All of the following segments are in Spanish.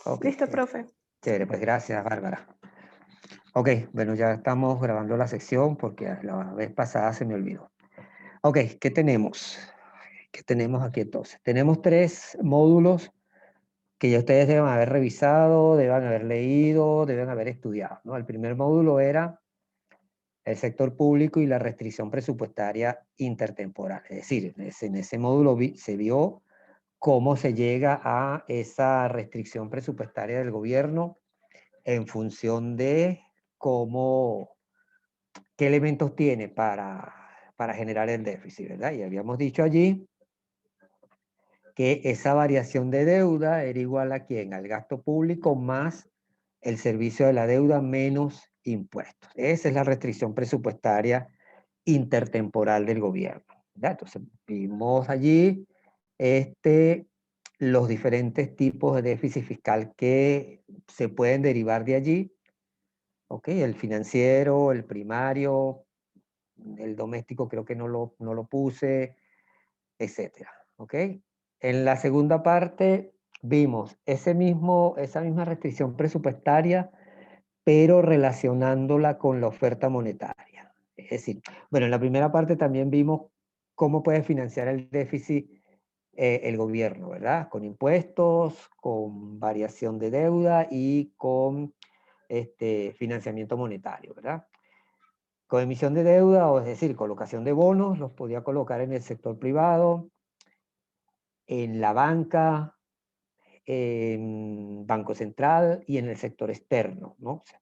Ok, Listo, profe. chévere, pues gracias, Bárbara. Ok, bueno, ya estamos grabando la sección porque la vez pasada se me olvidó. Ok, ¿qué tenemos? ¿Qué tenemos aquí entonces? Tenemos 3 módulos que ya ustedes deben haber revisado, deben haber leído, deben haber estudiado, ¿no? El primer módulo era el sector público y la restricción presupuestaria intertemporal. Es decir, en ese módulo se vio cómo se llega a esa restricción presupuestaria del gobierno en función de cómo, qué elementos tiene para generar el déficit, ¿verdad? Y habíamos dicho allí que esa variación de deuda era igual a ¿quién? Al gasto público más el servicio de la deuda menos impuestos. Esa es la restricción presupuestaria intertemporal del gobierno, ¿verdad? Entonces vimos allí los diferentes tipos de déficit fiscal que se pueden derivar de allí, ¿ok? El financiero, el primario, el doméstico creo que no lo puse, etcétera, ¿ok? En la segunda parte vimos esa misma restricción presupuestaria, pero relacionándola con la oferta monetaria. Es decir, bueno, en la primera parte también vimos cómo puede financiar el déficit el gobierno, ¿verdad? Con impuestos, con variación de deuda y con financiamiento monetario, ¿verdad? Con emisión de deuda, o es decir, colocación de bonos, los podía colocar en el sector privado, en la banca, en Banco Central y en el sector externo, ¿no? O sea,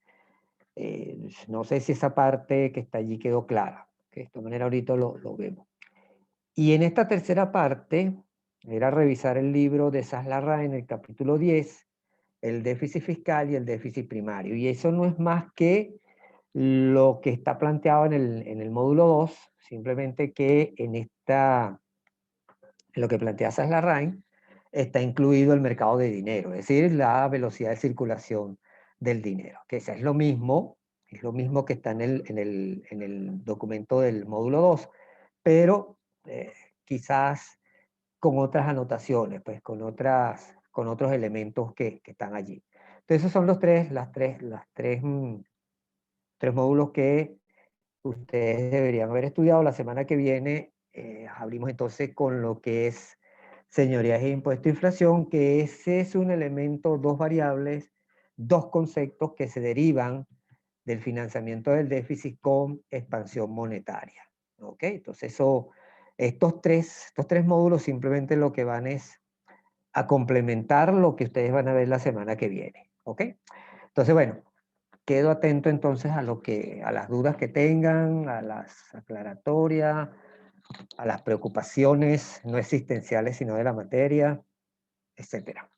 no sé si esa parte que está allí quedó clara, que de esta manera ahorita lo vemos. Y en esta tercera parte, era revisar el libro de Saslarra en el capítulo 10, el déficit fiscal y el déficit primario. Y eso no es más que lo que está planteado en el módulo 2, simplemente que en lo que plantea Saslarrain, está incluido el mercado de dinero, es decir, la velocidad de circulación del dinero, que es lo mismo que está en el documento del módulo 2, pero quizás con otras anotaciones, pues con otros elementos que están allí. Entonces esos son tres módulos que ustedes deberían haber estudiado. La semana que viene abrimos entonces con lo que es señorías e impuesto a inflación, que ese es un elemento, 2 variables, 2 conceptos que se derivan del financiamiento del déficit con expansión monetaria. ¿Ok? Entonces estos tres módulos simplemente lo que van es a complementar lo que ustedes van a ver la semana que viene. ¿Ok? Entonces, bueno, quedo atento entonces a las dudas que tengan, a las aclaratorias, a las preocupaciones no existenciales, sino de la materia, etcétera.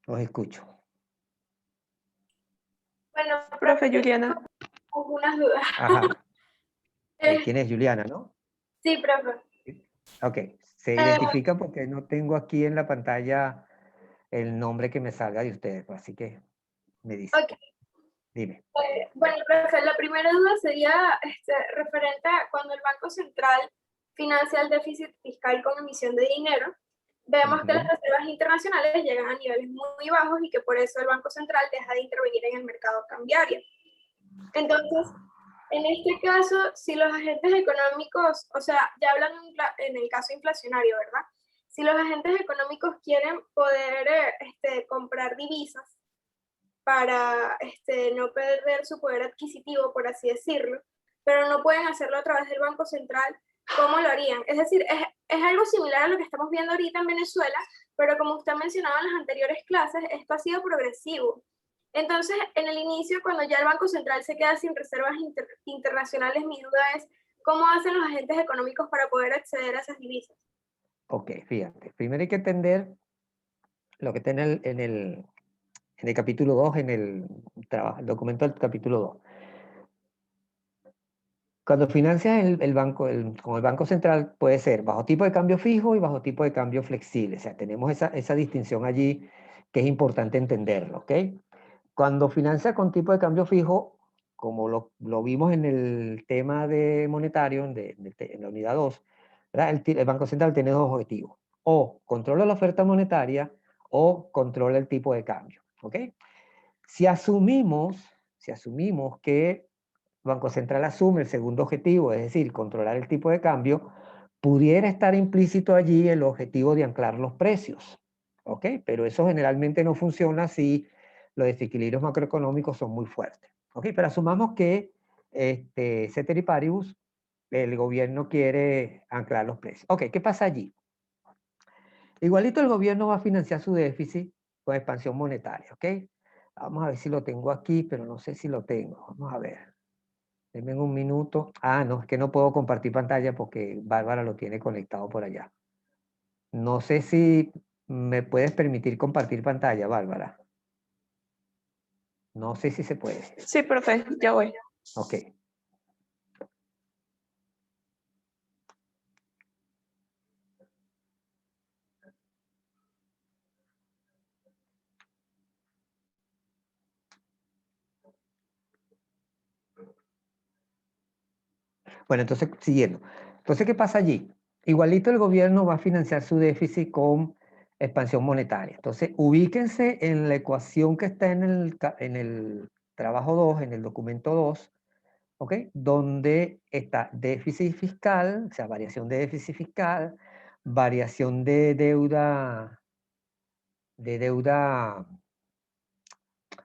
Los escucho. Bueno, Profe Juliana. algunas dudas. Ajá. ¿Quién es Juliana, no? Sí, profe. Ok. Se identifica porque no tengo aquí en la pantalla el nombre que me salga de ustedes, así que me dice. Ok. Dime. Bueno, profe, la primera duda sería referente a cuando el Banco Central financia el déficit fiscal con emisión de dinero. Vemos que las reservas internacionales llegan a niveles muy bajos y que por eso el Banco Central deja de intervenir en el mercado cambiario. Entonces, en este caso, si los agentes económicos, o sea, ya hablan en el caso inflacionario, ¿verdad? Si los agentes económicos quieren poder comprar divisas para no perder su poder adquisitivo, por así decirlo, pero no pueden hacerlo a través del Banco Central, ¿cómo lo harían? Es decir, es algo similar a lo que estamos viendo ahorita en Venezuela, pero como usted mencionaba en las anteriores clases, esto ha sido progresivo. Entonces, en el inicio, cuando ya el Banco Central se queda sin reservas internacionales, mi duda es, ¿cómo hacen los agentes económicos para poder acceder a esas divisas? Ok, fíjate. Primero hay que entender lo que está en el capítulo 2, en el documento del capítulo 2. Cuando financias el banco, con el Banco Central, puede ser bajo tipo de cambio fijo y bajo tipo de cambio flexible. O sea, tenemos esa distinción allí que es importante entenderlo, ¿ok? Cuando financia con tipo de cambio fijo, como lo vimos en el tema de monetario, en la unidad 2, ¿verdad? El Banco Central tiene 2 objetivos. o controla la oferta monetaria o controla el tipo de cambio, ¿ok? Si asumimos que el Banco Central asume el segundo objetivo, es decir, controlar el tipo de cambio, pudiera estar implícito allí el objetivo de anclar los precios, ¿ok? Pero eso generalmente no funciona si los desequilibrios macroeconómicos son muy fuertes, ¿ok? Pero asumamos que, ceteris paribus, el gobierno quiere anclar los precios. Ok, ¿qué pasa allí? Igualito el gobierno va a financiar su déficit con expansión monetaria, ¿ok? Vamos a ver si lo tengo aquí, pero no sé si lo tengo. Vamos a ver. Denme un minuto. Ah, no, es que no puedo compartir pantalla porque Bárbara lo tiene conectado por allá. No sé si me puedes permitir compartir pantalla, Bárbara. No sé si se puede. Sí, profe, ya voy. Ok. Bueno, entonces, siguiendo. Entonces, ¿qué pasa allí? Igualito el gobierno va a financiar su déficit con expansión monetaria. Entonces, ubíquense en la ecuación que está en el trabajo 2, en el documento 2, ¿ok? Donde está déficit fiscal, o sea, variación de déficit fiscal, variación de deuda,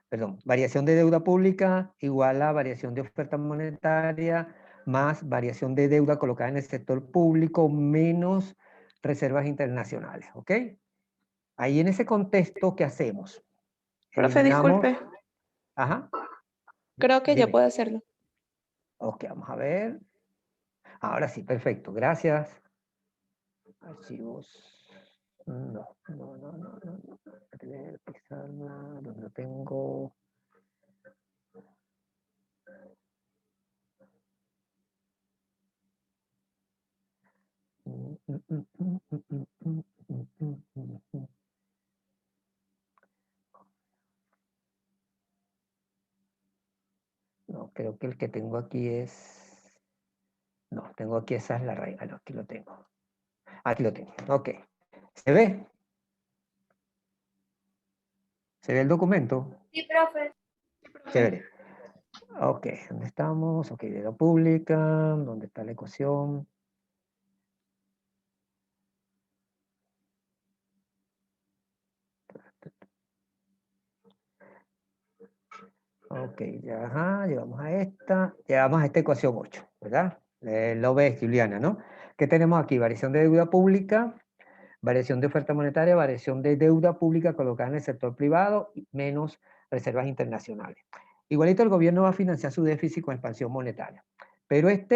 perdón, variación de deuda pública igual a variación de oferta monetaria más variación de deuda colocada en el sector público menos reservas internacionales, ¿ok? Ahí en ese contexto, ¿qué hacemos? Profe, Eliminamos... disculpe. Ajá. Creo que ya Dime. puedo hacerlo. Ok, vamos a ver. Ahora sí, perfecto, gracias. Archivos. No. ¿Dónde tengo? No, creo que el que tengo aquí es... No, tengo aquí, esa es la raíz. Ah, no, aquí lo tengo. Aquí lo tengo, ok. ¿Se ve? ¿Se ve el documento? Sí, profe. Chévere. Ok, ¿dónde estamos? Ok, deuda pública, ¿dónde está la ecuación? Ok, ya, ajá, llegamos a esta ecuación 8, ¿verdad? Lo ves, Juliana, ¿no? ¿Qué tenemos aquí? Variación de deuda pública, variación de oferta monetaria, variación de deuda pública colocada en el sector privado, menos reservas internacionales. Igualito el gobierno va a financiar su déficit con expansión monetaria. Pero esta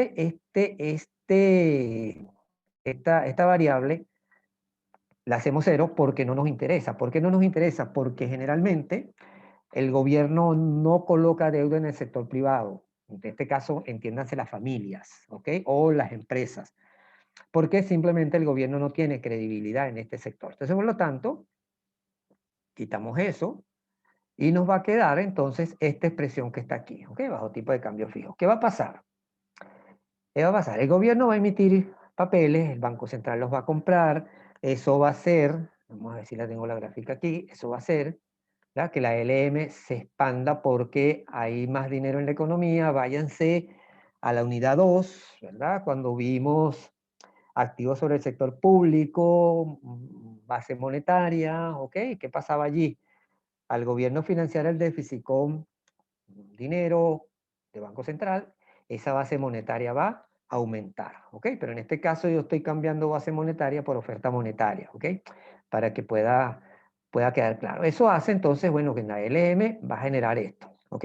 variable la hacemos cero porque no nos interesa. ¿Por qué no nos interesa? Porque generalmente el gobierno no coloca deuda en el sector privado. En este caso, entiéndanse las familias, ¿ok? O las empresas. Porque simplemente el gobierno no tiene credibilidad en este sector. Entonces, por lo tanto, quitamos eso y nos va a quedar entonces esta expresión que está aquí, ¿ok? Bajo tipo de cambio fijo. ¿Qué va a pasar? ¿Qué va a pasar? El gobierno va a emitir papeles, el Banco Central los va a comprar, eso va a ser, vamos a ver si la tengo la gráfica aquí, eso va a ser, ¿verdad?, que la LM se expanda porque hay más dinero en la economía, váyanse a la unidad 2, ¿verdad? Cuando vimos activos sobre el sector público, base monetaria, ¿ok? ¿Qué pasaba allí? Al gobierno financiar el déficit con dinero de Banco Central, esa base monetaria va a aumentar, ¿ok? Pero en este caso yo estoy cambiando base monetaria por oferta monetaria, ¿ok? Para que pueda quedar claro. Eso hace entonces, bueno, que en la LM va a generar esto, ¿ok?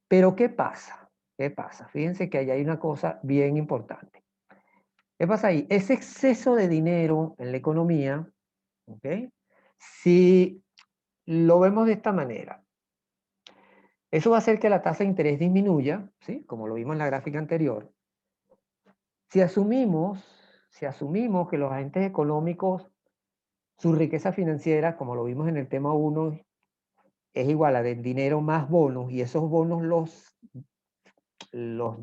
Pero ¿qué pasa? ¿Qué pasa? Fíjense que ahí hay una cosa bien importante. ¿Qué pasa ahí? Ese exceso de dinero en la economía, ¿ok? Si lo vemos de esta manera, eso va a hacer que la tasa de interés disminuya, ¿sí? Como lo vimos en la gráfica anterior. Si asumimos que los agentes económicos, su riqueza financiera, como lo vimos en el tema 1, es igual a del dinero más bonos, y esos bonos los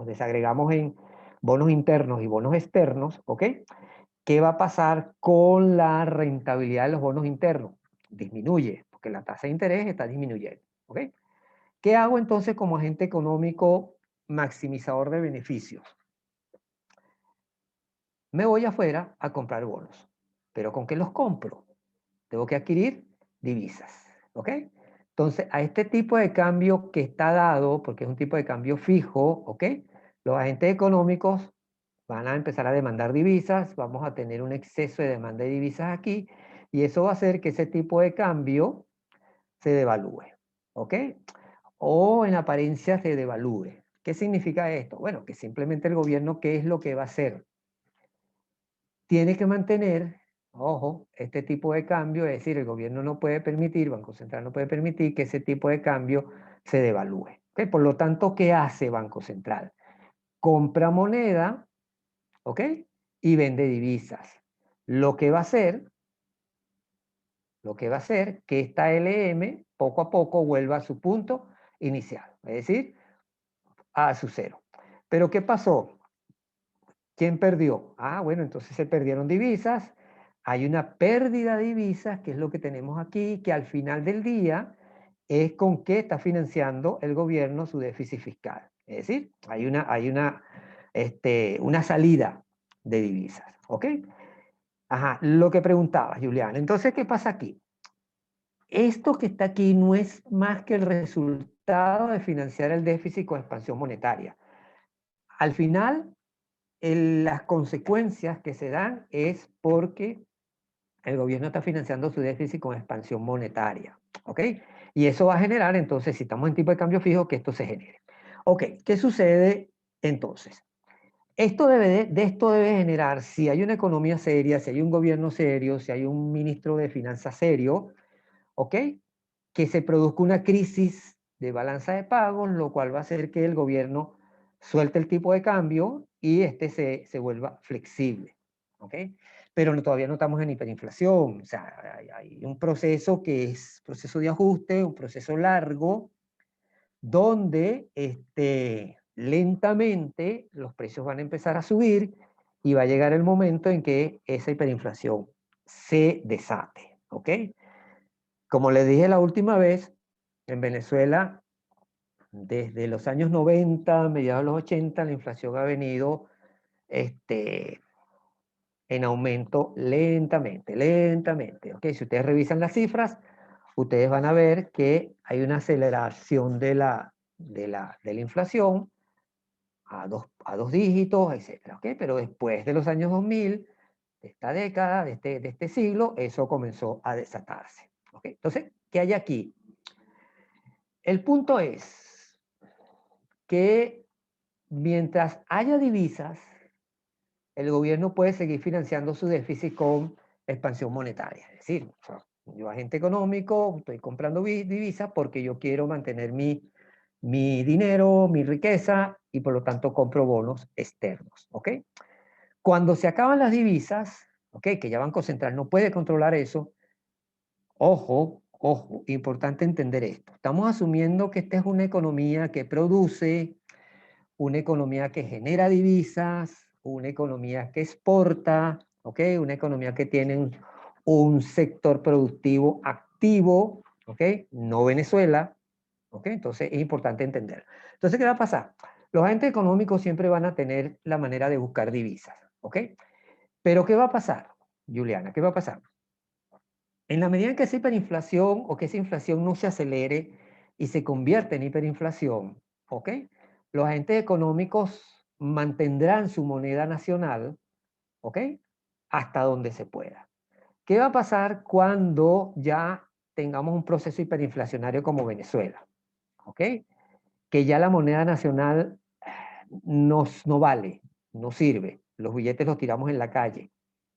desagregamos en bonos internos y bonos externos, ¿ok? ¿qué va a pasar con la rentabilidad de los bonos internos? Disminuye, porque la tasa de interés está disminuyendo. ¿Ok? ¿Qué hago entonces como agente económico maximizador de beneficios? Me voy afuera a comprar bonos. ¿Pero con qué los compro? Tengo que adquirir divisas. ¿Ok? Entonces, a este tipo de cambio que está dado, porque es un tipo de cambio fijo, ¿ok? Los agentes económicos van a empezar a demandar divisas, vamos a tener un exceso de demanda de divisas aquí, y eso va a hacer que ese tipo de cambio se devalúe. ¿Ok? O en apariencia se devalúe. ¿Qué significa esto? Bueno, que simplemente el gobierno, ¿qué es lo que va a hacer? Tiene que mantener, ojo, este tipo de cambio, es decir, el gobierno no puede permitir, Banco Central no puede permitir que ese tipo de cambio se devalúe. ¿Ok? Por lo tanto, ¿qué hace Banco Central? Compra moneda, ¿ok? Y vende divisas. Lo que va a hacer que esta LM poco a poco vuelva a su punto inicial, es decir, a su cero. Pero ¿qué pasó? ¿Quién perdió? Ah, bueno, entonces se perdieron divisas. Hay una pérdida de divisas, que es lo que tenemos aquí, que al final del día es con qué está financiando el gobierno su déficit fiscal. Es decir, hay una salida de divisas. ¿Ok? Ajá, lo que preguntaba, Julián. Entonces, ¿qué pasa aquí? Esto que está aquí no es más que el resultado de financiar el déficit con expansión monetaria. Al final, las consecuencias que se dan es porque el gobierno está financiando su déficit con expansión monetaria. ¿Ok? Y eso va a generar, entonces, si estamos en tipo de cambio fijo, que esto se genere. Ok, ¿qué sucede entonces? De esto debe generar, si hay una economía seria, si hay un gobierno serio, si hay un ministro de finanzas serio, ¿ok? Que se produzca una crisis de balanza de pagos, lo cual va a hacer que el gobierno suelte el tipo de cambio y este se vuelva flexible. ¿Ok? Pero todavía no estamos en hiperinflación. O sea, hay un proceso que es proceso de ajuste, un proceso largo, donde lentamente los precios van a empezar a subir y va a llegar el momento en que esa hiperinflación se desate. ¿Ok? Como les dije la última vez, en Venezuela, desde los años 90, mediados de los 80, la inflación ha venido en aumento lentamente. ¿Ok? Si ustedes revisan las cifras, ustedes van a ver que hay una aceleración de la inflación a dos dígitos, etc. ¿Ok? Pero después de los años 2000, de esta década, de este siglo, eso comenzó a desatarse. ¿Ok? Entonces, ¿qué hay aquí? El punto es que mientras haya divisas, el gobierno puede seguir financiando su déficit con expansión monetaria. Es decir, yo agente económico, estoy comprando divisas porque yo quiero mantener mi dinero, mi riqueza, y por lo tanto compro bonos externos. ¿Ok? Cuando se acaban las divisas, ¿ok? Que ya Banco Central no puede controlar eso, ojo, importante entender esto. Estamos asumiendo que esta es una economía que produce, una economía que genera divisas, una economía que exporta, ¿ok? Una economía que tiene un sector productivo activo, ¿ok? No Venezuela, ¿ok? Entonces es importante entender. Entonces, ¿qué va a pasar? Los agentes económicos siempre van a tener la manera de buscar divisas, ¿ok? Pero ¿qué va a pasar, Juliana? ¿Qué va a pasar? En la medida en que esa hiperinflación o que esa inflación no se acelere y se convierta en hiperinflación, ¿ok? Los agentes económicos mantendrán su moneda nacional, ¿ok? Hasta donde se pueda. ¿Qué va a pasar cuando ya tengamos un proceso hiperinflacionario como Venezuela? ¿Ok? Que ya la moneda nacional no vale, no sirve. Los billetes los tiramos en la calle.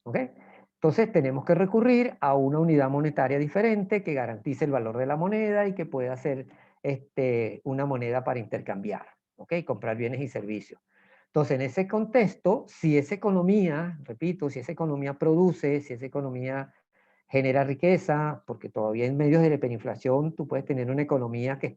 ¿Ok? Entonces tenemos que recurrir a una unidad monetaria diferente que garantice el valor de la moneda y que pueda ser una moneda para intercambiar, ¿ok? Comprar bienes y servicios. Entonces, en ese contexto, si esa economía, repito, si esa economía produce, si esa economía genera riqueza, porque todavía en medio de la hiperinflación tú puedes tener una economía que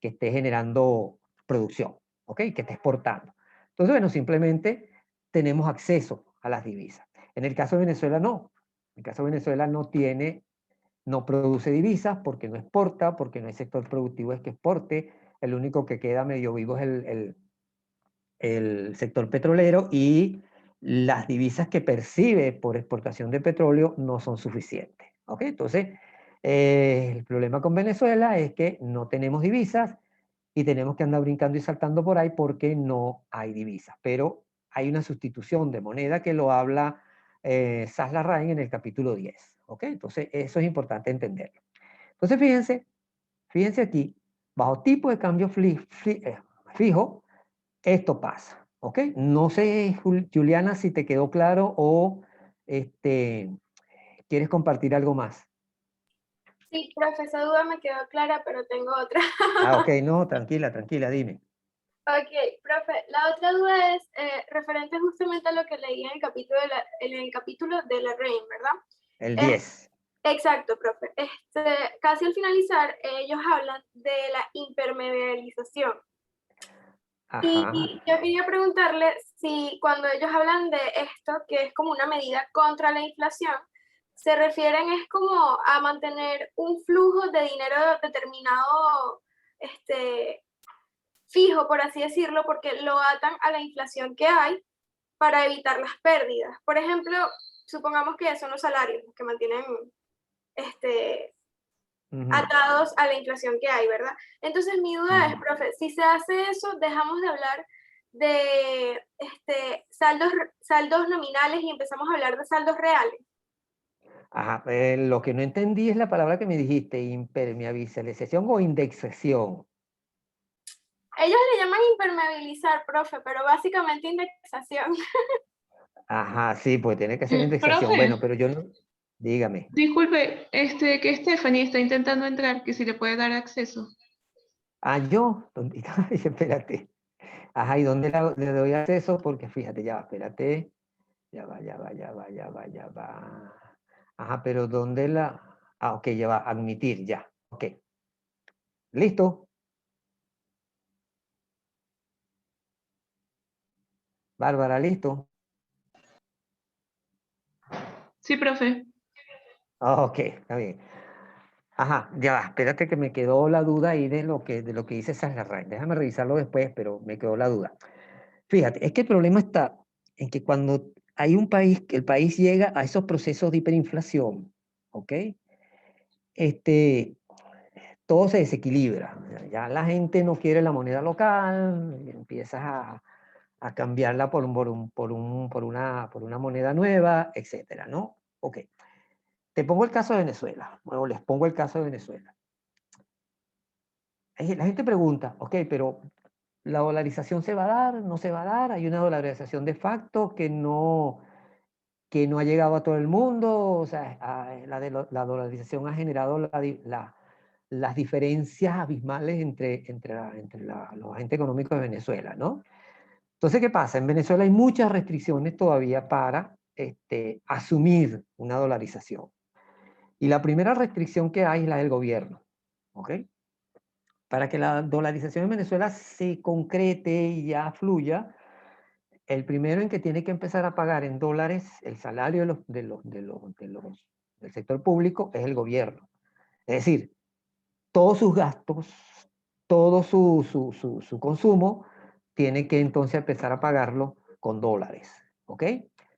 esté generando producción, ¿ok? Que esté exportando. Entonces, bueno, simplemente tenemos acceso a las divisas. En el caso de Venezuela no. En el caso de Venezuela no produce divisas porque no exporta, porque no hay sector productivo es que exporte. El único que queda medio vivo es el sector petrolero, y las divisas que percibe por exportación de petróleo no son suficientes. ¿Ok? Entonces, el problema con Venezuela es que no tenemos divisas y tenemos que andar brincando y saltando por ahí porque no hay divisas. Pero hay una sustitución de moneda que lo habla Sass Larraín en el capítulo 10. ¿Ok? Entonces, eso es importante entenderlo. Entonces, fíjense aquí, bajo tipo de cambio fijo, esto pasa. ¿Ok? No sé, Juliana, si te quedó claro o quieres compartir algo más. Sí, profe, esa duda me quedó clara, pero tengo otra. Ok, no, tranquila, dime. Ok, profe, la otra duda es referente justamente a lo que leí en el capítulo de la REIN, ¿verdad? El 10. Exacto, profe. Casi al finalizar, ellos hablan de la impermeabilización. Ajá. Y yo quería preguntarle si cuando ellos hablan de esto, que es como una medida contra la inflación, se refieren es como a mantener un flujo de dinero determinado, fijo, por así decirlo, porque lo atan a la inflación que hay para evitar las pérdidas. Por ejemplo, supongamos que son los salarios que mantienen atados a la inflación que hay, ¿verdad? Entonces mi duda es, profe, si se hace eso, dejamos de hablar de saldos nominales y empezamos a hablar de saldos reales. Ajá, lo que no entendí es la palabra que me dijiste, impermeabilización o indexación. Ellos le llaman impermeabilizar, profe, pero básicamente indexación. Ajá, sí, pues tiene que ser indexación. Profe, Bueno, pero yo no... Dígame. disculpe, que Stephanie está intentando entrar, que si le puede dar acceso. Ah, yo, ay, espérate. Ajá, ¿y dónde le doy acceso? Porque fíjate, ya va, espérate. Ya va. Ajá, pero ¿dónde la...? Ah, ok, ya va, admitir, ya. Ok. ¿Listo? Bárbara, ¿listo? Sí, profe. Ok, está bien. Ajá, ya va, espérate que me quedó la duda ahí de lo que dice Sass-Larraín. Déjame revisarlo después, pero me quedó la duda. Fíjate, es que el problema está en que cuando hay un país, que el país llega a esos procesos de hiperinflación, ¿ok? Todo se desequilibra. Ya la gente no quiere la moneda local, empiezas a cambiarla por una moneda nueva, etcétera, ¿no? Ok. Te pongo el caso de Venezuela, o les pongo el caso de Venezuela. La gente pregunta, ok, pero ¿la dolarización se va a dar? ¿No se va a dar? Hay una dolarización de facto que no ha llegado a todo el mundo. O sea, la dolarización ha generado las diferencias abismales entre los agentes económicos de Venezuela, ¿no? Entonces, ¿qué pasa? En Venezuela hay muchas restricciones todavía para asumir una dolarización. Y la primera restricción que hay es la del gobierno, ¿ok? Para que la dolarización en Venezuela se concrete y ya fluya, el primero en que tiene que empezar a pagar en dólares el salario del sector público es el gobierno. Es decir, todos sus gastos, todo su consumo, tiene que entonces empezar a pagarlo con dólares. ¿Ok?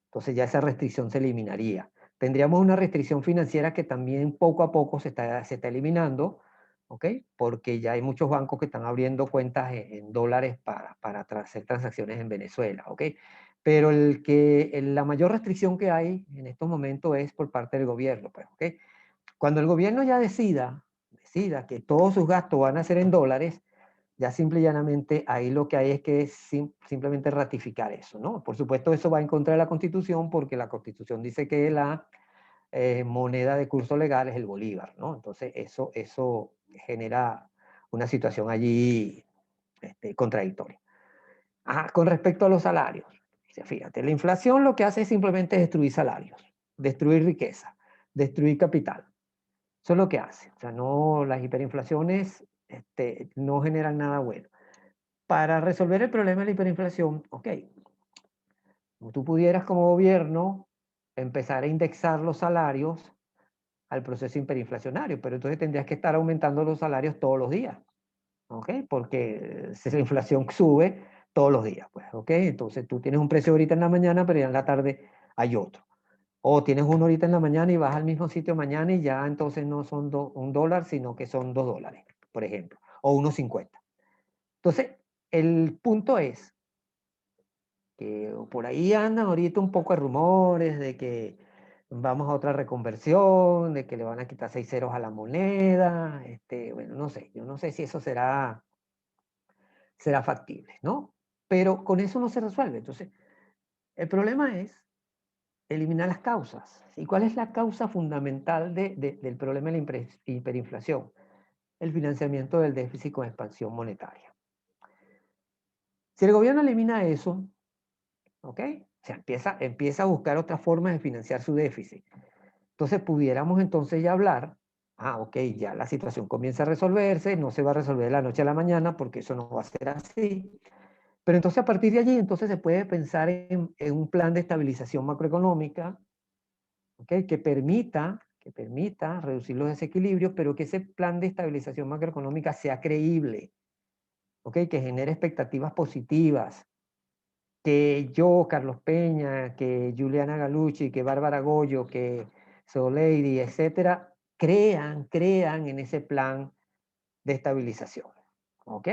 Entonces ya esa restricción se eliminaría. Tendríamos una restricción financiera que también poco a poco se está eliminando, ¿ok? Porque ya hay muchos bancos que están abriendo cuentas en dólares para hacer transacciones en Venezuela, ¿ok? Pero la mayor restricción que hay en estos momentos es por parte del gobierno, pues, ¿ok? Cuando el gobierno ya decida que todos sus gastos van a ser en dólares, ya simple y llanamente ahí lo que hay es que simplemente ratificar eso, ¿no? Por supuesto, eso va en contra de la Constitución porque la Constitución dice que la moneda de curso legal es el bolívar, ¿no? Entonces, eso genera una situación allí contradictoria. Con respecto a los salarios, fíjate, la inflación lo que hace es simplemente destruir salarios, destruir riqueza, destruir capital. Eso es lo que hace. O sea, no, las hiperinflaciones no generan nada bueno. Para resolver el problema de la hiperinflación, ok, Tú pudieras como gobierno empezar a indexar los salarios al proceso hiperinflacionario, pero entonces tendrías que estar aumentando los salarios todos los días, ¿ok? Porque si la inflación sube todos los días, pues, ¿ok? Entonces tú tienes un precio ahorita en la mañana, pero ya en la tarde hay otro. O tienes uno ahorita en la mañana y vas al mismo sitio mañana y ya entonces no son $1, sino que son $2, por ejemplo, o 1.50. Entonces, el punto es que por ahí andan ahorita un poco de rumores de que vamos a otra reconversión, de que le van a quitar 6 ceros a la moneda, bueno, no sé, yo no sé si eso será factible, ¿no? Pero con eso no se resuelve. Entonces, el problema es eliminar las causas. ¿Y cuál es la causa fundamental del problema de la hiperinflación? El financiamiento del déficit con expansión monetaria. Si el gobierno elimina eso, ¿ok? O sea, empieza a buscar otras formas de financiar su déficit. Entonces pudiéramos entonces ya hablar, ok, ya la situación comienza a resolverse, no se va a resolver de la noche a la mañana porque eso no va a ser así. Pero entonces a partir de allí entonces se puede pensar en un plan de estabilización macroeconómica, ¿okay? que permita reducir los desequilibrios, pero que ese plan de estabilización macroeconómica sea creíble, ¿okay? Que genere expectativas positivas, que yo, Carlos Peña, que Juliana Galucci, que Bárbara Goyo, que Soleidi, etcétera, crean en ese plan de estabilización, ¿ok?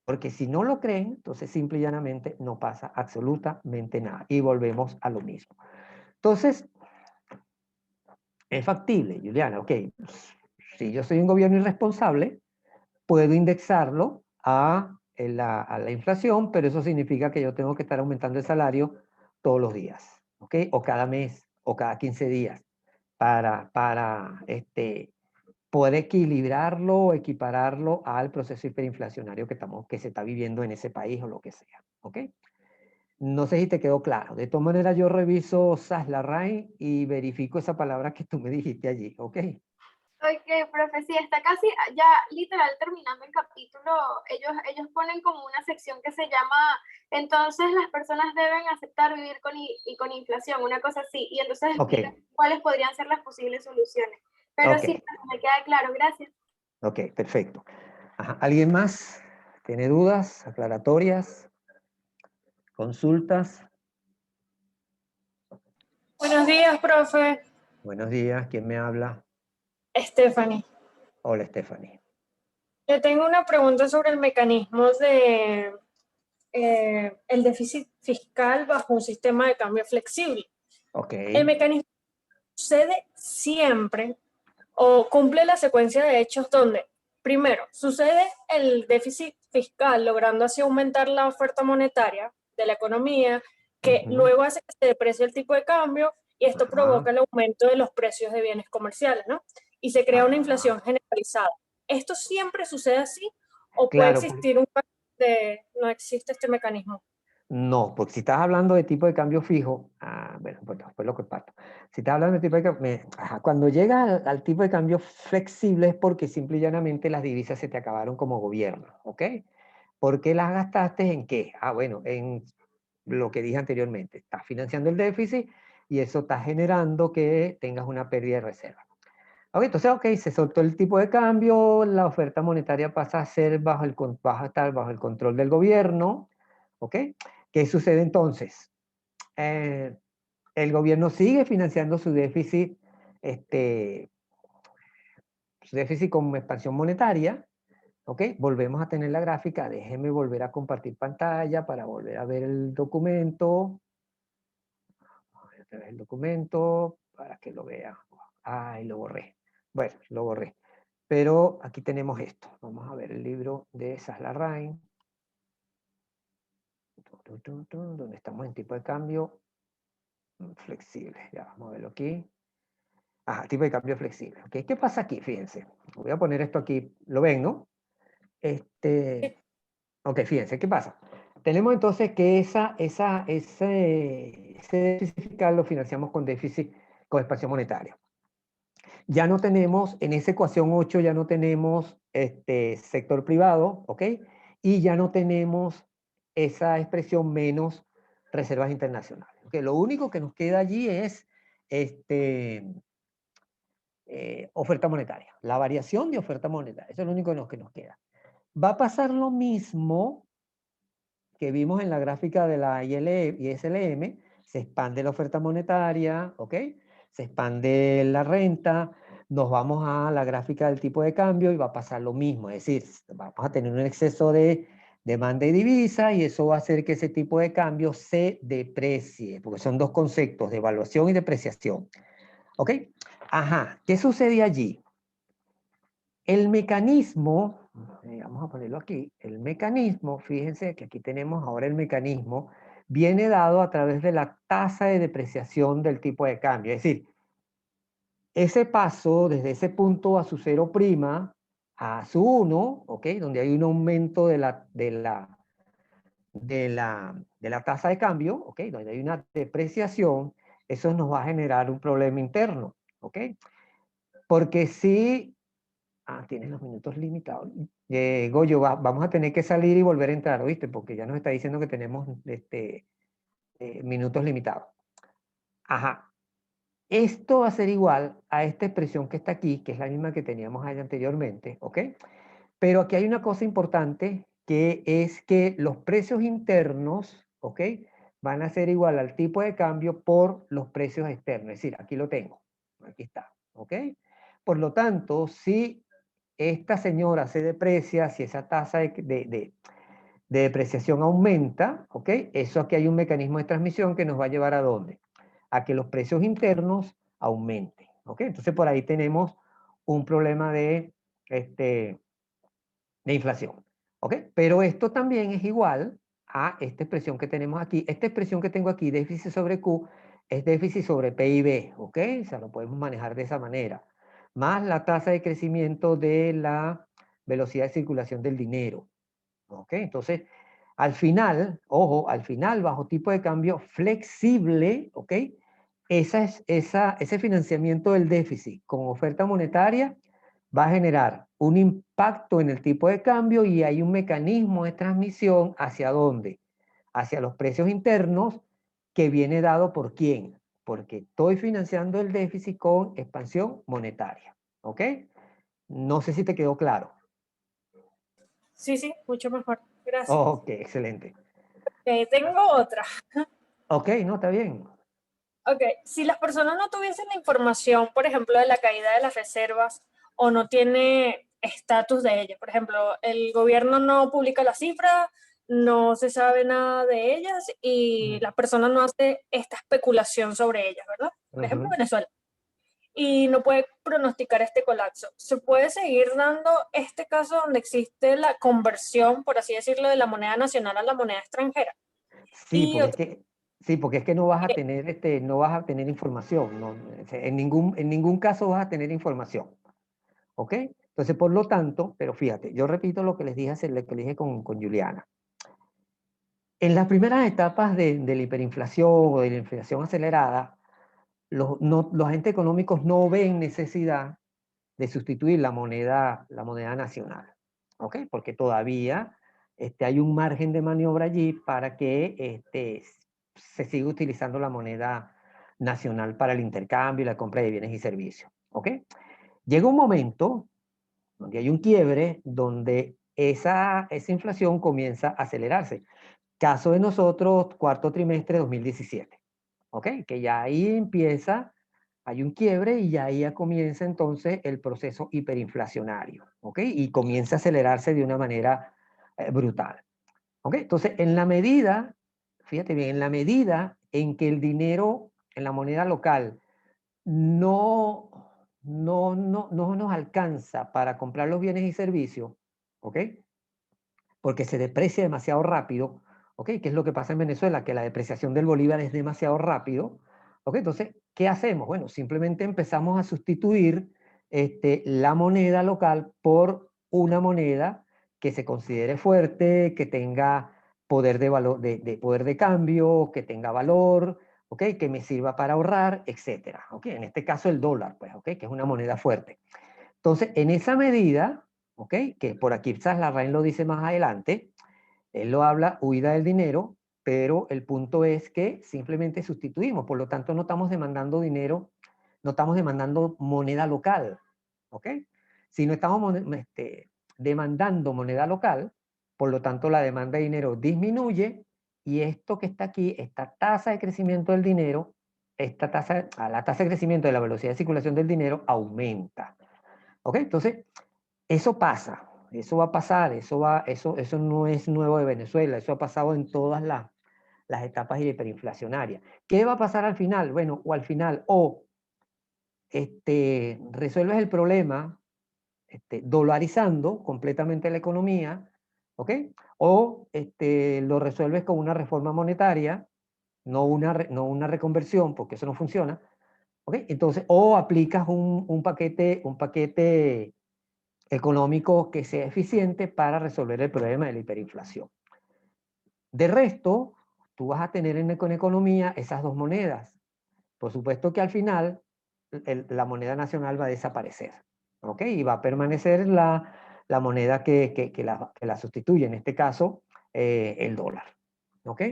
Porque si no lo creen, entonces simple y llanamente no pasa absolutamente nada y volvemos a lo mismo. Entonces, es factible, Juliana, ok, si yo soy un gobierno irresponsable, puedo indexarlo a la inflación, pero eso significa que yo tengo que estar aumentando el salario todos los días, ¿ok? O cada mes, o cada 15 días, para poder equilibrarlo o equipararlo al proceso hiperinflacionario que se está viviendo en ese país o lo que sea, ¿ok? No sé si te quedó claro. De todas maneras, yo reviso Saslarrain y verifico esa palabra que tú me dijiste allí, ¿ok? Ok, profe, sí, está casi ya literal terminando el capítulo. Ellos ponen como una sección que se llama, entonces las personas deben aceptar vivir con inflación, una cosa así, y entonces explican cuáles podrían ser las posibles soluciones. Pero sí, me queda claro, gracias. Ok, perfecto. Ajá. ¿Alguien más tiene dudas, aclaratorias, consultas? Buenos días, profe. Buenos días, ¿quién me habla? Stephanie. Hola, Stephanie. Le tengo una pregunta sobre el mecanismo de el déficit fiscal bajo un sistema de cambio flexible. Ok. ¿El mecanismo sucede siempre o cumple la secuencia de hechos donde, primero, sucede el déficit fiscal logrando así aumentar la oferta monetaria de la economía, que luego hace que se deprecie el tipo de cambio y esto provoca el aumento de los precios de bienes comerciales, ¿no? Y se crea una inflación generalizada. ¿Esto siempre sucede así o puede existir un caso de no existe este mecanismo? No, porque si estás hablando de tipo de cambio fijo, bueno, pues lo que pasa. Si estás hablando de tipo de cambio, cuando llegas al tipo de cambio flexible es porque simple y llanamente las divisas se te acabaron como gobierno, ¿ok? ¿Por qué las gastaste en qué? Bueno, en lo que dije anteriormente, estás financiando el déficit y eso está generando que tengas una pérdida de reserva. Ok, se soltó el tipo de cambio, la oferta monetaria pasa a ser estar bajo el control del gobierno, ¿ok? ¿Qué sucede entonces? El gobierno sigue financiando su déficit con expansión monetaria, ¿ok? Volvemos a tener la gráfica, déjeme volver a compartir pantalla para volver a ver el documento. Voy a ver el documento para que lo vea. Ay, lo borré. Bueno, lo borré. Pero aquí tenemos esto. Vamos a ver el libro de Saslarrain. Donde estamos en tipo de cambio flexible. Ya, vamos a verlo aquí. Tipo de cambio flexible. ¿Okay? ¿Qué pasa aquí? Fíjense. Voy a poner esto aquí. ¿Lo ven, no? Ok, fíjense, ¿qué pasa? Tenemos entonces que ese déficit fiscal lo financiamos con déficit, con expansión monetaria. Ya no tenemos, en esa ecuación 8 ya no tenemos sector privado, ¿ok? Y ya no tenemos esa expresión menos reservas internacionales. ¿Okay? Lo único que nos queda allí es oferta monetaria, la variación de oferta monetaria. Eso es lo único que nos queda. Va a pasar lo mismo que vimos en la gráfica de la ISLM, se expande la oferta monetaria, ¿ok? Se expande la renta, nos vamos a la gráfica del tipo de cambio y va a pasar lo mismo, es decir, vamos a tener un exceso de demanda y divisa y eso va a hacer que ese tipo de cambio se deprecie, porque son dos conceptos, devaluación y depreciación, ¿ok? Ajá, ¿qué sucede allí? El mecanismo, vamos a ponerlo aquí, el mecanismo, fíjense que aquí tenemos ahora el mecanismo, viene dado a través de la tasa de depreciación del tipo de cambio. Es decir, ese paso desde ese punto a su 0' a su 1, ¿ok? Donde hay un aumento de la tasa de cambio, ¿ok? Donde hay una depreciación, eso nos va a generar un problema interno, ¿ok? Porque si tienes los minutos limitados. Goyo, vamos a tener que salir y volver a entrar, ¿oíste? Porque ya nos está diciendo que tenemos minutos limitados. Ajá. Esto va a ser igual a esta expresión que está aquí, que es la misma que teníamos ahí anteriormente, ¿ok? Pero aquí hay una cosa importante, que es que los precios internos, ¿ok? Van a ser igual al tipo de cambio por los precios externos. Es decir, aquí lo tengo. Aquí está, ¿ok? Por lo tanto, si esta señora se deprecia, si esa tasa de depreciación aumenta, ¿ok? Eso aquí hay un mecanismo de transmisión que nos va a llevar ¿a dónde? A que los precios internos aumenten, ¿ok? Entonces por ahí tenemos un problema de inflación, ¿ok? Pero esto también es igual a esta expresión que tenemos aquí. Esta expresión que tengo aquí, déficit sobre Q, es déficit sobre PIB, ¿ok? O sea, lo podemos manejar de esa manera. Más la tasa de crecimiento de la velocidad de circulación del dinero, ¿ok? Entonces, al final, ojo, al final, bajo tipo de cambio flexible, ¿ok? Ese financiamiento del déficit con oferta monetaria va a generar un impacto en el tipo de cambio y hay un mecanismo de transmisión hacia dónde, hacia los precios internos que viene dado por quién, porque estoy financiando el déficit con expansión monetaria, ¿ok? No sé si te quedó claro. Sí, sí, mucho mejor. Gracias. Ok, excelente. Tengo otra. Ok, no, está bien. Ok, si las personas no tuviesen la información, por ejemplo, de la caída de las reservas o no tiene estatus de ellas, por ejemplo, el gobierno no publica la cifra, no se sabe nada de ellas y la persona no hace esta especulación sobre ellas, ¿verdad? Por ejemplo, Venezuela. Y no puede pronosticar este colapso. ¿Se puede seguir dando este caso donde existe la conversión, por así decirlo, de la moneda nacional a la moneda extranjera? Sí, Y porque es que no vas a tener, no vas a tener información. No, en ningún caso vas a tener información. ¿Ok? Entonces, por lo tanto, pero fíjate, yo repito lo que les dije, lo que les dije con Juliana. En las primeras etapas de la hiperinflación o de la inflación acelerada, los agentes económicos no ven necesidad de sustituir la moneda nacional, ¿ok? Porque todavía hay un margen de maniobra allí para que se siga utilizando la moneda nacional para el intercambio y la compra de bienes y servicios, ¿ok? Llega un momento donde hay un quiebre, donde esa inflación comienza a acelerarse. Caso de nosotros, cuarto trimestre de 2017, ¿ok? Que ya ahí empieza, hay un quiebre y ya ahí ya comienza entonces el proceso hiperinflacionario, ¿ok? Y comienza a acelerarse de una manera brutal, ¿ok? Entonces, en la medida, fíjate bien, en la medida en que el dinero en la moneda local no nos alcanza para comprar los bienes y servicios, ¿ok? Porque se deprecia demasiado rápido, ¿ok? ¿Qué es lo que pasa en Venezuela? Que la depreciación del bolívar es demasiado rápido, ¿ok? Entonces, ¿qué hacemos? Bueno, simplemente empezamos a sustituir la moneda local por una moneda que se considere fuerte, que tenga poder de, valor, de poder de cambio, que tenga valor, ¿ok? Que me sirva para ahorrar, etcétera, ¿ok? En este caso el dólar, pues, ¿ok? Que es una moneda fuerte. Entonces, en esa medida, ¿ok? Que por aquí quizás Larraín lo dice más adelante, él lo habla, huida del dinero, pero el punto es que simplemente sustituimos, por lo tanto no estamos demandando dinero, no estamos demandando moneda local, ¿ok? Si no estamos demandando moneda local, por lo tanto la demanda de dinero disminuye y esto que está aquí, esta tasa de crecimiento del dinero, la tasa de crecimiento de la velocidad de circulación del dinero aumenta, ¿ok? Entonces, eso pasa, eso va a pasar, eso no es nuevo de Venezuela, eso ha pasado en todas las etapas hiperinflacionarias. ¿Qué va a pasar al final? Bueno, o al final, resuelves el problema dolarizando completamente la economía, ¿ok? O lo resuelves con una reforma monetaria, no una reconversión, porque eso no funciona, ¿ok? Entonces, o aplicas un paquete económico que sea eficiente para resolver el problema de la hiperinflación. De resto, tú vas a tener en economía esas dos monedas. Por supuesto que al final la moneda nacional va a desaparecer, ¿ok? Y va a permanecer la moneda que la sustituye, en este caso, el dólar, ¿ok?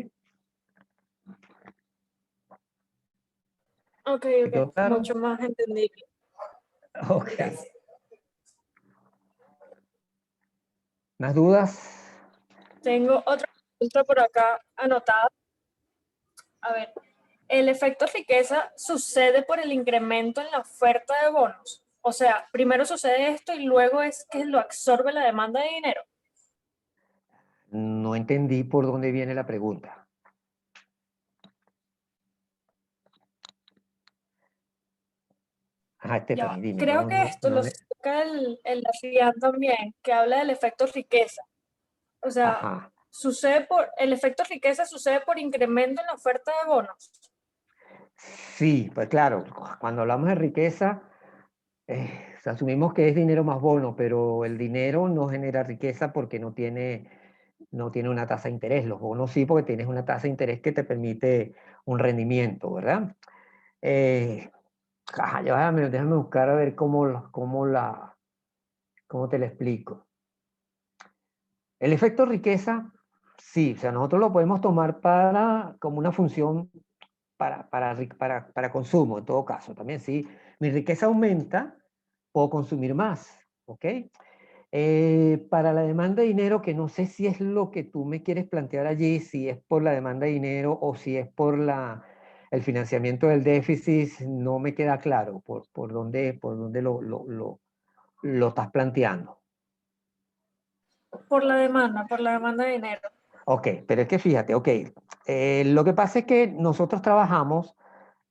Ok, ¿Quedó ok, claro? mucho más entendible. Ok. Gracias. ¿Más dudas? Tengo otra pregunta por acá anotada. A ver, ¿el efecto riqueza sucede por el incremento en la oferta de bonos? O sea, primero sucede esto y luego es que lo absorbe la demanda de dinero. No entendí por dónde viene la pregunta. Ajá, Ya, Stephanie, dime. creo que esto lo saca el Lafián también, que habla del efecto riqueza. O sea, Ajá. el efecto riqueza sucede por incremento en la oferta de bonos. Sí, pues claro, cuando hablamos de riqueza, asumimos que es dinero más bono, pero el dinero no genera riqueza porque no tiene una tasa de interés. Los bonos sí, porque tienes una tasa de interés que te permite un rendimiento, ¿verdad? Déjame buscar a ver cómo te lo explico. El efecto riqueza, sí, o sea, nosotros lo podemos tomar como una función para consumo, en todo caso. También, si mi riqueza aumenta, puedo consumir más, ¿ok? Para la demanda de dinero, que no sé si es lo que tú me quieres plantear allí, si es por la demanda de dinero o si es por el financiamiento del déficit, no me queda claro por dónde lo estás planteando. Por la demanda de dinero. Ok, pero es que fíjate, ok, lo que pasa es que nosotros trabajamos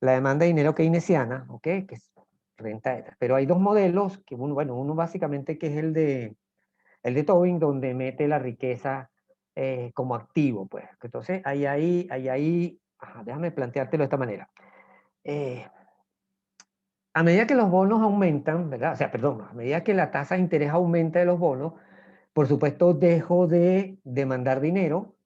la demanda de dinero keynesiana, ok, que es renta, pero hay dos modelos, que uno básicamente que es el de Tobin, donde mete la riqueza como activo, pues. Entonces, déjame planteártelo de esta manera. A medida que los bonos aumentan, ¿verdad? O sea, perdón, a medida que la tasa de interés aumenta de los bonos, por supuesto, dejo de demandar dinero,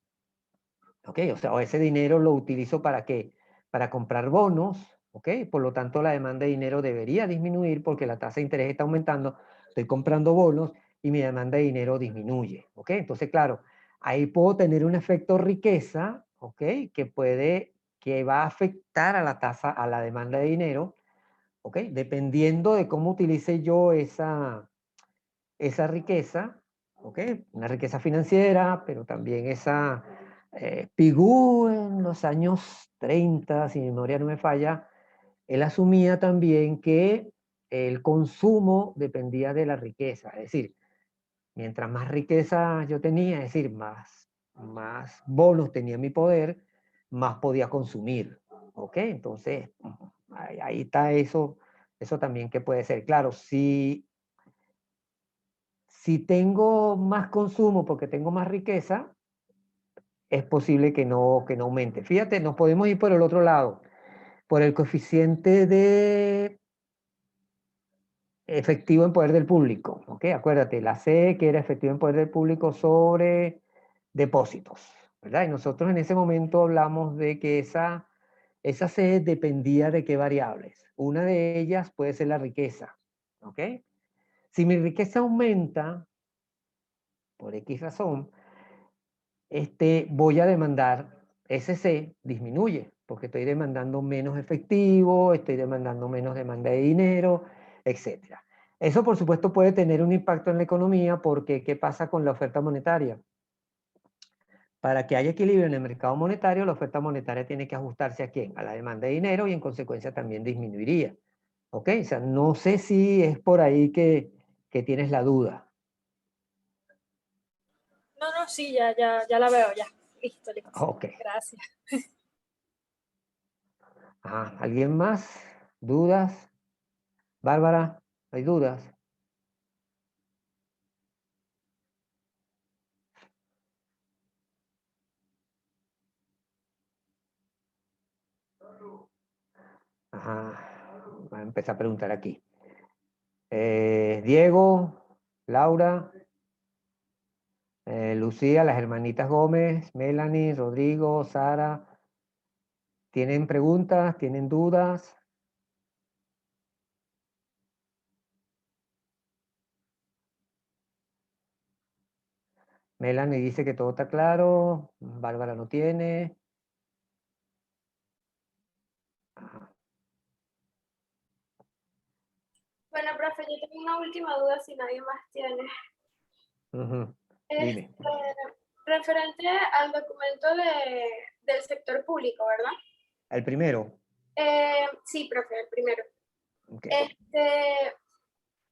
¿ok? O sea, ese dinero lo utilizo ¿para qué? Para comprar bonos, ¿ok? Por lo tanto, la demanda de dinero debería disminuir porque la tasa de interés está aumentando, estoy comprando bonos y mi demanda de dinero disminuye, ¿ok? Entonces, claro, ahí puedo tener un efecto riqueza, ¿ok? Que va a afectar a la tasa, a la demanda de dinero, ¿ok? Dependiendo de cómo utilice yo esa riqueza, ¿ok? Una riqueza financiera, pero también esa Pigou en los años 30, si mi memoria no me falla, él asumía también que el consumo dependía de la riqueza, es decir, mientras más riqueza yo tenía, es decir, más bonos tenía en mi poder, más podía consumir, ¿ok? Entonces, ahí está eso también que puede ser. Claro, si tengo más consumo porque tengo más riqueza, es posible que no aumente. Fíjate, nos podemos ir por el otro lado, por el coeficiente de efectivo en poder del público. ¿Ok? Acuérdate, la C que era efectivo en poder del público sobre depósitos, ¿verdad? Y nosotros en ese momento hablamos de que esa C dependía de qué variables. Una de ellas puede ser la riqueza. ¿Ok? Si mi riqueza aumenta, por X razón, voy a demandar SC disminuye, porque estoy demandando menos efectivo, estoy demandando menos demanda de dinero, etc. Eso, por supuesto, puede tener un impacto en la economía, porque ¿qué pasa con la oferta monetaria? Para que haya equilibrio en el mercado monetario, la oferta monetaria tiene que ajustarse ¿a quién? A la demanda de dinero, y en consecuencia también disminuiría. ¿Ok? O sea, no sé si es por ahí que tienes la duda. No, sí, ya la veo, ya. Listo, listo. Ok. Gracias. Ajá. ¿Alguien más? ¿Dudas? Bárbara, ¿hay dudas? Ajá. Voy a empezar a preguntar aquí. Diego, Laura, Lucía, las hermanitas Gómez, Melanie, Rodrigo, Sara. ¿Tienen preguntas? ¿Tienen dudas? Melanie dice que todo está claro. Bárbara no tiene. Ajá. Bueno, profe, yo tengo una última duda si nadie más tiene. Ujú. Dime. Referente al documento del sector público, ¿verdad? ¿El primero? Sí, profe, el primero. Ok.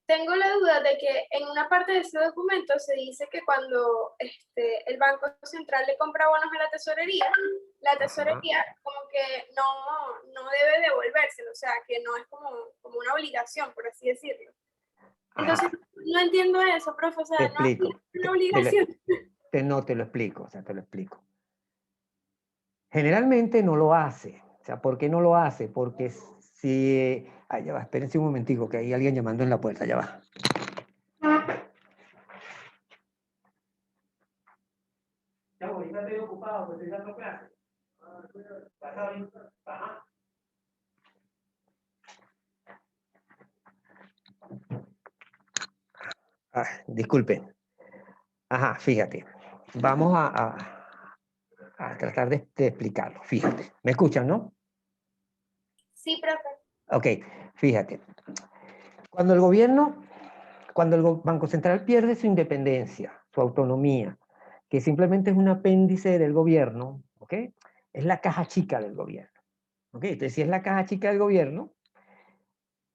Tengo la duda de que en una parte de ese documento se dice que cuando el Banco Central le compra bonos a la tesorería como que no debe devolvérselo, o sea, que no es como una obligación, por así decirlo. Entonces, Ajá. no entiendo eso, profe, o sea, Te no es explico. una obligación. No, te lo explico, o sea, te lo explico. Generalmente no lo hace. O sea, ¿por qué no lo hace? Porque si... Ay, ya va, espérense un momentico, que hay alguien llamando en la puerta, ya va. Ya voy, no estoy ocupado, estoy dando clase. Ajá. Disculpen. Ajá, fíjate. Vamos a tratar de explicarlo. Fíjate. ¿Me escuchan, no? Sí, profe. Ok, fíjate. Cuando el Banco Central pierde su independencia, su autonomía, que simplemente es un apéndice del gobierno, ¿ok? Es la caja chica del gobierno. ¿Ok? Entonces, si es la caja chica del gobierno,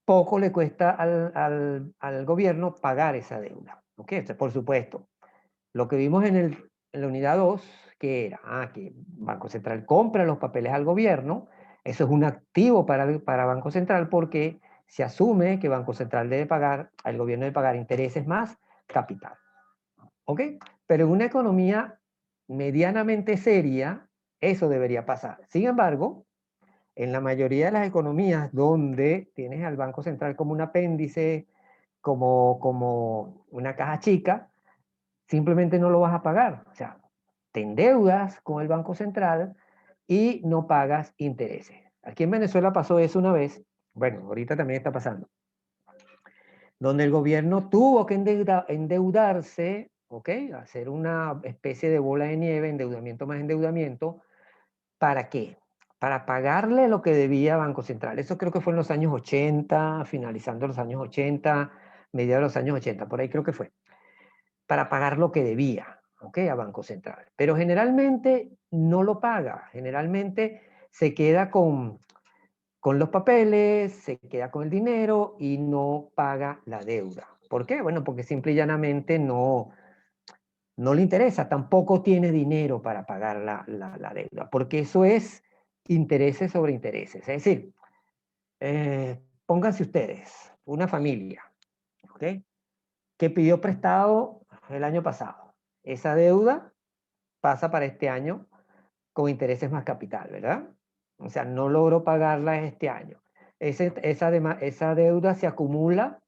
poco le cuesta al gobierno pagar esa deuda. ¿Ok? Entonces, por supuesto, lo que vimos en la unidad 2, que era que Banco Central compra los papeles al gobierno, eso es un activo para Banco Central, porque se asume que Banco Central debe pagar, el gobierno debe pagar intereses más capital. ¿Ok? Pero en una economía medianamente seria, eso debería pasar. Sin embargo, en la mayoría de las economías donde tienes al Banco Central como un apéndice, como una caja chica, simplemente no lo vas a pagar. O sea, te endeudas con el Banco Central y no pagas intereses. Aquí en Venezuela pasó eso una vez, bueno, ahorita también está pasando, donde el gobierno tuvo que endeudarse, ¿ok? Hacer una especie de bola de nieve, endeudamiento más endeudamiento. ¿Para qué? Para pagarle lo que debía Banco Central. Eso creo que fue en los años 80, finalizando los años 80, mediados de los años 80, por ahí creo que fue. Para pagar lo que debía, ¿ok? A Banco Central. Pero generalmente no lo paga. Generalmente se queda con los papeles, se queda con el dinero y no paga la deuda. ¿Por qué? Bueno, porque simple y llanamente no le interesa, tampoco tiene dinero para pagar la deuda, porque eso es intereses sobre intereses. Es decir, pónganse ustedes, una familia, ¿ok? Que pidió prestado el año pasado. Esa deuda pasa para este año con intereses más capital, ¿verdad? O sea, no logró pagarla este año. Esa deuda se acumula,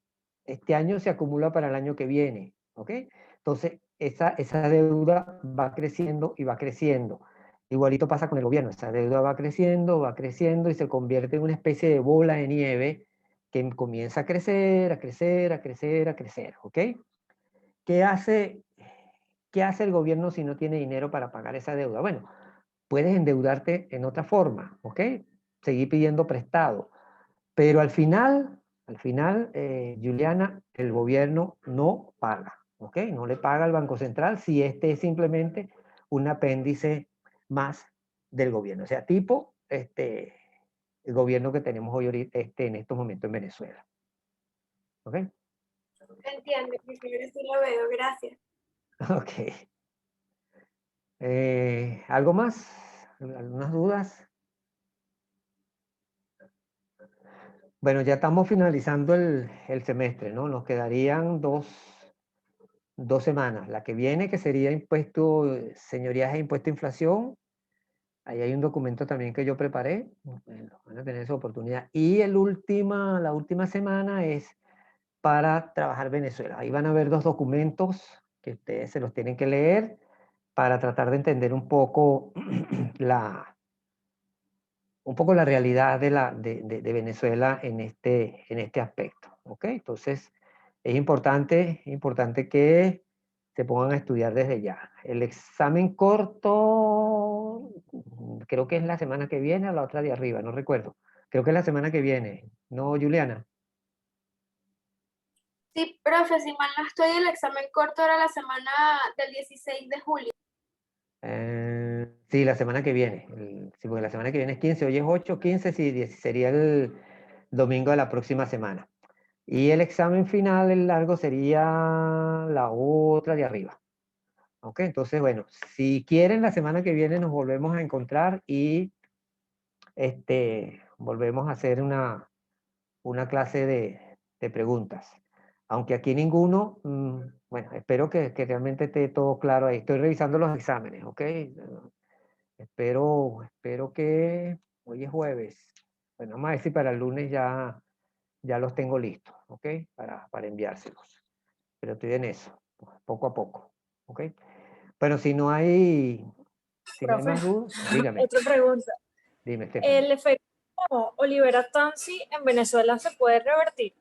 este año se acumula para el año que viene, ¿ok? Entonces, esa deuda va creciendo y va creciendo. Igualito pasa con el gobierno, esa deuda va creciendo y se convierte en una especie de bola de nieve que comienza a crecer, a crecer, a crecer, a crecer, ¿ok? ¿Qué hace el gobierno si no tiene dinero para pagar esa deuda? Bueno, puedes endeudarte en otra forma, ¿ok? Seguir pidiendo prestado. Pero al final, Juliana, el gobierno no paga, ¿ok? No le paga al Banco Central si este es simplemente un apéndice más del gobierno. O sea, tipo el gobierno que tenemos hoy ahorita, en estos momentos en Venezuela. ¿Ok? Entiendo, ahora sí lo veo, gracias. Ok. ¿Algo más? ¿Algunas dudas? Bueno, ya estamos finalizando el semestre, ¿no? Nos quedarían dos semanas. La que viene, que sería impuesto, señorías e impuesto a inflación. Ahí hay un documento también que yo preparé. Bueno, van a tener esa oportunidad. Y la última semana es para trabajar Venezuela. Ahí van a ver dos documentos que ustedes se los tienen que leer para tratar de entender un poco la realidad de Venezuela en este aspecto. ¿Ok? Entonces, es importante que se pongan a estudiar desde ya. El examen corto, creo que es la semana que viene o la otra de arriba, no recuerdo. Creo que es la semana que viene. ¿No, Juliana? Sí, profe, si mal no estoy, el examen corto era la semana del 16 de julio. Sí, la semana que viene. Sí, porque la semana que viene es 15, hoy es 8, 15, sí, 10, sería el domingo de la próxima semana. Y el examen final, el largo, sería la otra de arriba. ¿Ok? Entonces, bueno, si quieren, la semana que viene nos volvemos a encontrar y volvemos a hacer una clase de preguntas. Aunque aquí ninguno, bueno, espero que realmente esté todo claro ahí. Estoy revisando los exámenes, ¿ok? Espero que hoy es jueves. Bueno, vamos a ver si para el lunes ya los tengo listos, ¿ok? Para enviárselos. Pero estoy en eso, poco a poco, ¿ok? Bueno, si no hay Profe, más dudas, dígame. otra pregunta. Dime, Stephanie. ¿El efecto Olivera Tansi en Venezuela se puede revertir?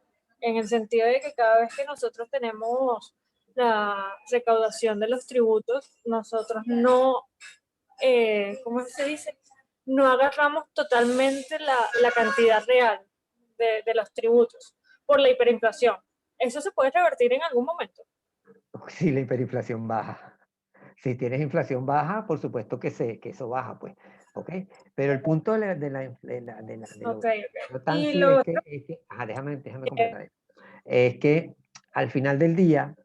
En el sentido de que cada vez que nosotros tenemos la recaudación de los tributos, nosotros no, ¿cómo se dice? No agarramos totalmente la cantidad real de los tributos por la hiperinflación. ¿Eso se puede revertir en algún momento? Si la hiperinflación baja. Si tienes inflación baja, por supuesto que eso baja, pues, ¿ok? Pero el punto Ok. lo Y Tansi lo ajá, déjame completar esto. Es que al final del día,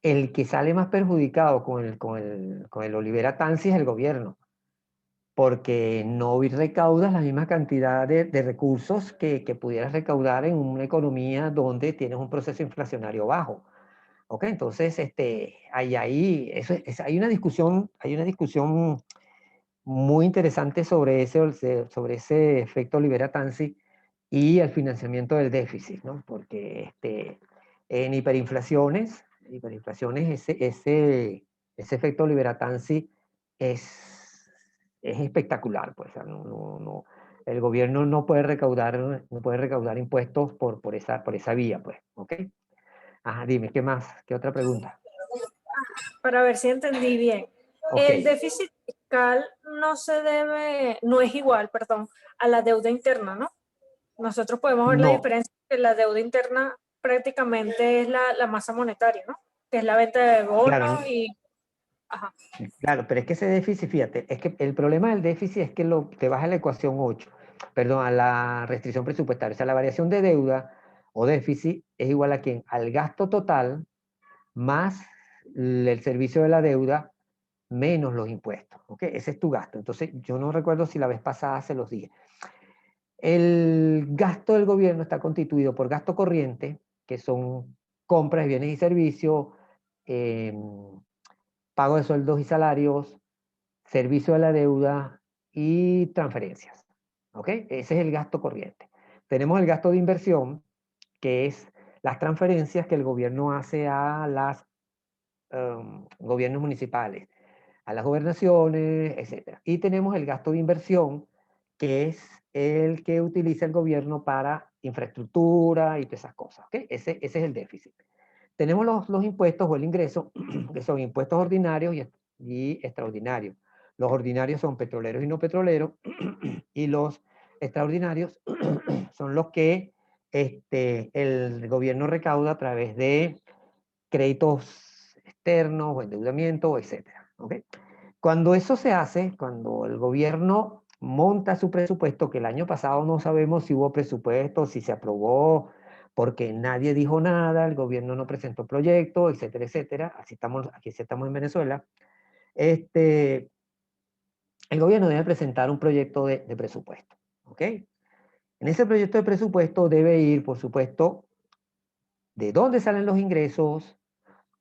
el que sale más perjudicado con el Olivera Tansi es el gobierno, porque no recaudas la misma cantidad de recursos que pudieras recaudar en una economía donde tienes un proceso inflacionario bajo. ¿Ok? Entonces, hay una discusión muy interesante sobre ese efecto Olivera Tansi y el financiamiento del déficit, ¿no? Porque en hiperinflaciones ese efecto Olivera Tansi es espectacular, pues. O sea, el gobierno no puede recaudar impuestos por esa vía, pues, ¿ok? Ajá, dime, ¿qué más? ¿Qué otra pregunta? para ver si entendí bien. Ok, El déficit fiscal no es igual, perdón, a la deuda interna, ¿no? Nosotros podemos ver la no, diferencia que la deuda interna prácticamente es la masa monetaria, ¿no? Que es la venta de bonos claro, y... Ajá. claro, pero es que ese déficit, fíjate, es que el problema del déficit es que te vas a la ecuación 8, perdón, a la restricción presupuestaria. O sea, la variación de deuda o déficit es igual a quién? Al gasto total más el servicio de la deuda menos los impuestos. ¿Ok? Ese es tu gasto. Entonces, yo no recuerdo si la vez pasada se los dije. El gasto del gobierno está constituido por gasto corriente, que son compras de bienes y servicios, pago de sueldos y salarios, servicio de la deuda y transferencias. ¿Ok? Ese es el gasto corriente. Tenemos el gasto de inversión, que es las transferencias que el gobierno hace a los gobiernos municipales, a las gobernaciones, etc. Y tenemos el gasto de inversión, que es el que utiliza el gobierno para infraestructura y todas esas cosas. ¿Okay? Ese es el déficit. Tenemos los impuestos o el ingreso, que son impuestos ordinarios y extraordinarios. Los ordinarios son petroleros y no petroleros, y los extraordinarios son los que el gobierno recauda a través de créditos externos o endeudamiento, etcétera. ¿Okay? Cuando eso se hace, cuando el gobierno monta su presupuesto, que el año pasado no sabemos si hubo presupuesto, si se aprobó, porque nadie dijo nada, el gobierno no presentó proyecto, etcétera, etcétera. Aquí estamos en Venezuela. El gobierno debe presentar un proyecto de presupuesto. ¿Ok? En ese proyecto de presupuesto debe ir, por supuesto, de dónde salen los ingresos,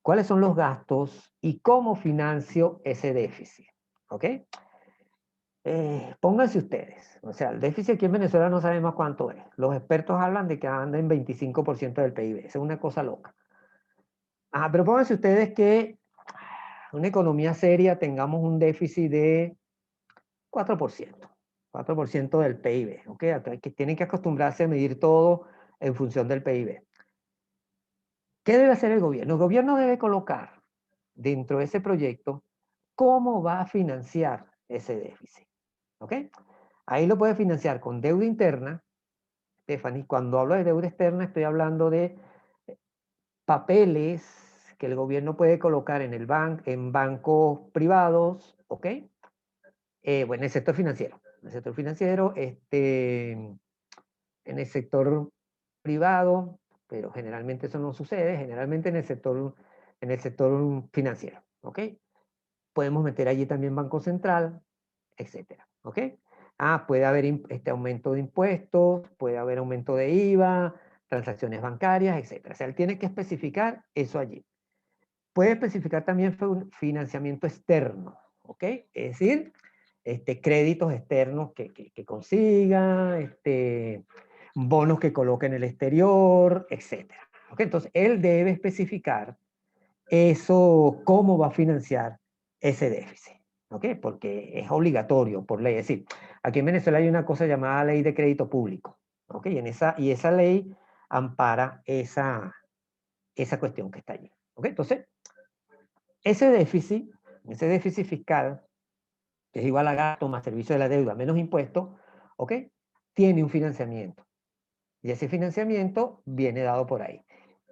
cuáles son los gastos y cómo financio ese déficit. ¿Ok? Pónganse ustedes, o sea, el déficit aquí en Venezuela no sabemos cuánto es. Los expertos hablan de que anda en 25% del PIB, eso es una cosa loca. Pero pónganse ustedes que una economía seria tengamos un déficit de 4% del PIB, ¿ok? Que tienen que acostumbrarse a medir todo en función del PIB. ¿Qué debe hacer el gobierno? El gobierno debe colocar dentro de ese proyecto cómo va a financiar ese déficit, ¿ok? Ahí lo puede financiar con deuda interna. Stephanie, cuando hablo de deuda externa estoy hablando de papeles que el gobierno puede colocar en en bancos privados, ¿ok? Bueno, en el sector financiero. En el sector financiero, en el sector privado, pero generalmente eso no sucede, generalmente en el sector financiero, ¿ok? Podemos meter allí también Banco Central, etcétera, ¿ok? Puede haber aumento de impuestos, puede haber aumento de IVA, transacciones bancarias, etcétera. O sea, él tiene que especificar eso allí. Puede especificar también financiamiento externo, ¿ok? Es decir, créditos externos que consiga, bonos que coloque en el exterior, etcétera. ¿Ok? Entonces, él debe especificar eso, cómo va a financiar ese déficit. ¿Ok? Porque es obligatorio por ley. Es decir, aquí en Venezuela hay una cosa llamada ley de crédito público. ¿Ok? Y esa ley ampara esa cuestión que está allí. ¿Ok? Entonces, ese déficit fiscal, que es igual a gasto más servicio de la deuda menos impuestos, ¿ok? Tiene un financiamiento. Y ese financiamiento viene dado por ahí.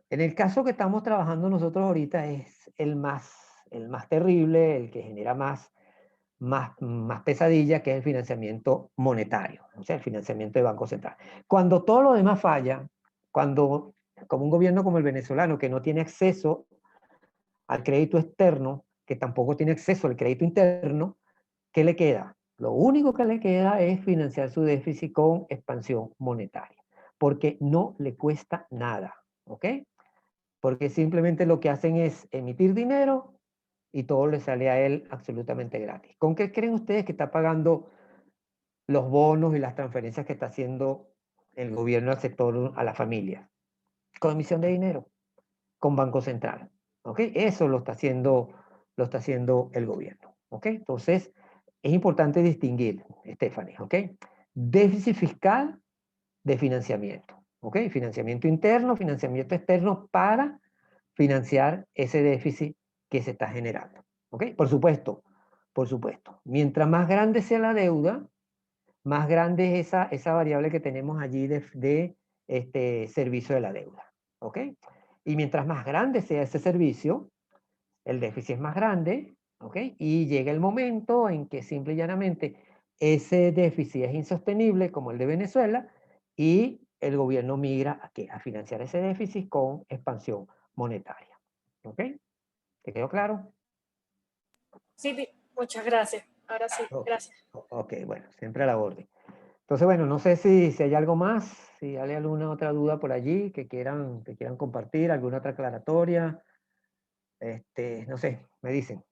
En el caso que estamos trabajando nosotros ahorita es el más terrible, el que genera más pesadilla, que es el financiamiento monetario, o sea, el financiamiento de Banco Central. Cuando todo lo demás falla, como un gobierno como el venezolano, que no tiene acceso al crédito externo, que tampoco tiene acceso al crédito interno, ¿qué le queda? Lo único que le queda es financiar su déficit con expansión monetaria, porque no le cuesta nada, ¿ok? Porque simplemente lo que hacen es emitir dinero y todo le sale a él absolutamente gratis. ¿Con qué creen ustedes que está pagando los bonos y las transferencias que está haciendo el gobierno al sector, a la familia? Con emisión de dinero, con Banco Central, ¿ok? Eso lo está haciendo el gobierno, ¿ok? Entonces, es importante distinguir, Stephanie, ¿ok? Déficit fiscal de financiamiento, ¿ok? Financiamiento interno, financiamiento externo para financiar ese déficit que se está generando, ¿ok? Por supuesto, mientras más grande sea la deuda, más grande es esa variable que tenemos allí de servicio de la deuda, ¿ok? Y mientras más grande sea ese servicio, el déficit es más grande, ¿ok? Y llega el momento en que simple y llanamente ese déficit es insostenible, como el de Venezuela, y el gobierno migra a financiar ese déficit con expansión monetaria, ¿ok? ¿Te quedó claro? Sí, muchas gracias. Ahora sí, Ok, gracias. ok, bueno, siempre a la orden. Entonces, bueno, no sé si hay algo más, si hay alguna otra duda por allí que quieran compartir, alguna otra aclaratoria, no sé, me dicen.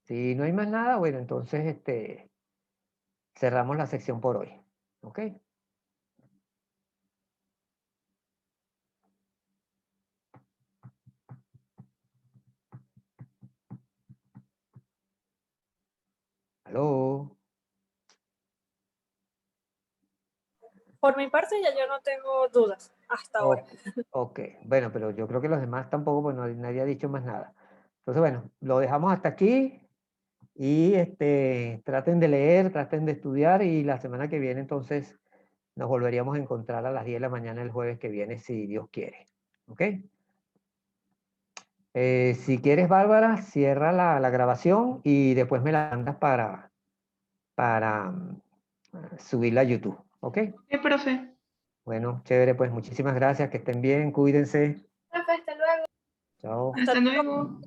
Si no hay más nada, bueno, entonces cerramos la sección por hoy. ¿Ok? ¿Aló? por mi parte ya yo no tengo dudas hasta ahora. Ok, bueno, pero yo creo que los demás tampoco, pues nadie ha dicho más nada. Entonces, bueno, lo dejamos hasta aquí y traten de leer, traten de estudiar y la semana que viene entonces nos volveríamos a encontrar a las 10 de la mañana el jueves que viene, si Dios quiere. ¿Ok? Si quieres, Bárbara, cierra la grabación y después me la mandas para subirla a YouTube. ¿Ok? Profe. Bueno, chévere, pues muchísimas gracias, que estén bien, cuídense. Profe, hasta luego. Chao. Hasta luego.